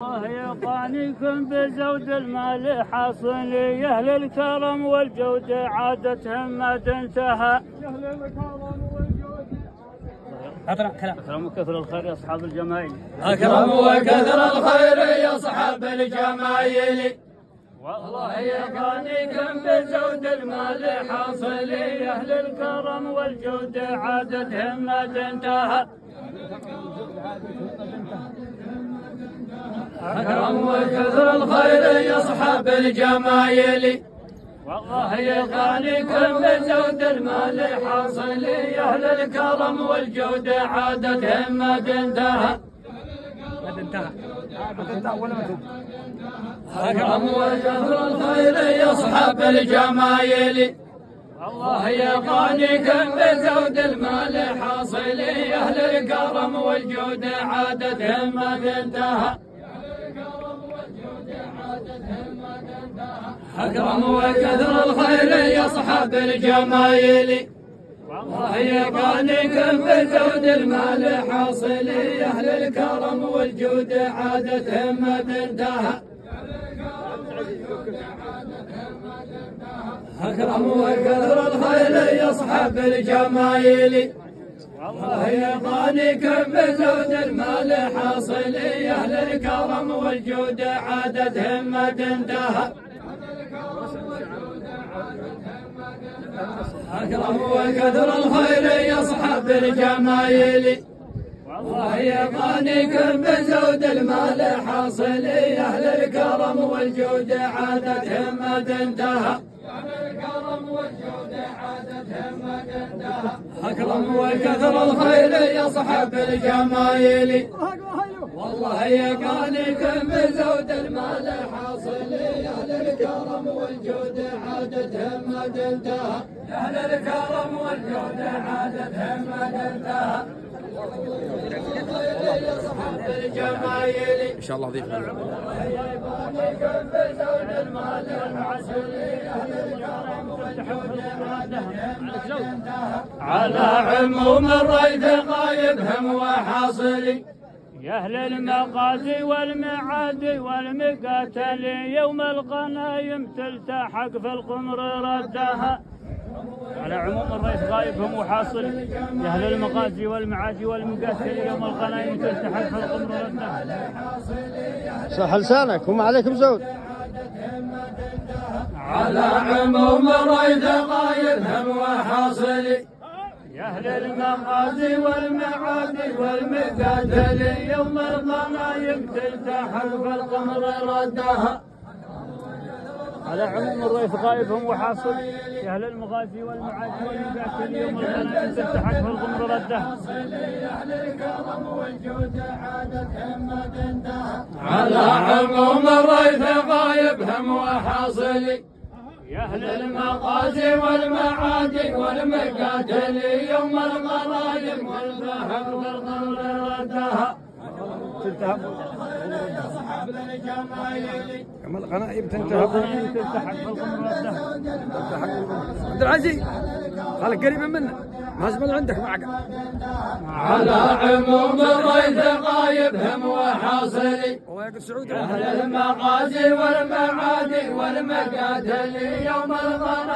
الله يقانيكم بزود المال حاصل يا اهل الكرم والجود عادتهم ما تنتهى. أكرم وكثر الخير يا أصحاب الجمايل. أكرم وكثر الخير يا أصحاب الجمايل. والله يقانيكم بزود المال حاصل يا أهل الكرم والجود عادتهم ما تنتهى. أكرم وكثر الخير يا أصحاب الجمايل. والله يقانيكم بزود المال حاصل يا أهل الكرم والجود عادتهم ما تنتهى. أكرم وكثر الخير يا أصحاب الجمايل. الله يقانيكم بزود المال حاصل يا أهل الكرم والجود عادتهم ما تنتهى. أكرم وكثر الخير يا أصحاب الجمايل. والله يقانيكم بزود المال حاصل يا أهل الكرم والجود عادتهم ما تنتهى. أكرم وكثر الخير يا أصحاب الجمايل. والله يقانيكم بزود المال حاصل يا أهل الكرم والجود عادتهم ما تنتهى. أكرم وكثر الخير يا أصحاب الجمايل. والله يقانيكم بزود المال حاصل يا أهل الكرم والجود عادتهم ما تنتهى. أكرم وكثر الخير يا أصحاب الجمايل. والله يقانيكم بزود المال حاصل يا أهل الكرم والجود عادتهم ما تنتهى. يا أهل الكرم والجود عادتهم ما تنتهى. الجمايل ان شاء الله ضيف يقانيكم بزود المال حاصل يا أهل الكرم والجود عادتهم ما تنتهى. على عموم الريث غايبهم وحاصل يا أهل المقاضي والمعادي والمقاتل يوم الغنايم تلتحق في القمر ردها. على عموم الريث غايبهم وحاصل يا أهل المقاضي والمعادي والمقاتل يوم الغنايم تلتحق في القمر ردها. صح لسانك وما عليكم زود. على عموم الريث غايبهم وحاصل يا أهل المقاضي والمعادي والمقاتل يوم الغنايم تلتحق في القمر ردها. على عموم الريث غايبهم وحاصل يا أهل المغازي والمعادي والمقاتل يوم الغنايم تلتحق في القمر ردها. على عموم الريث غايبهم وحاصل يا أهل المقاضي والمعادي والمقاتل يوم الغنايم تلتحق في القمر ردها. كما الغنائم تنتهب تلتحق في القمر ردها. عبد العزيز خليك قريبا منا ما زمان عندك معك. على عموم الريث غايبهم وحاصل سعود أهل المقاضي والمعادي والمقاتل يوم الغنايم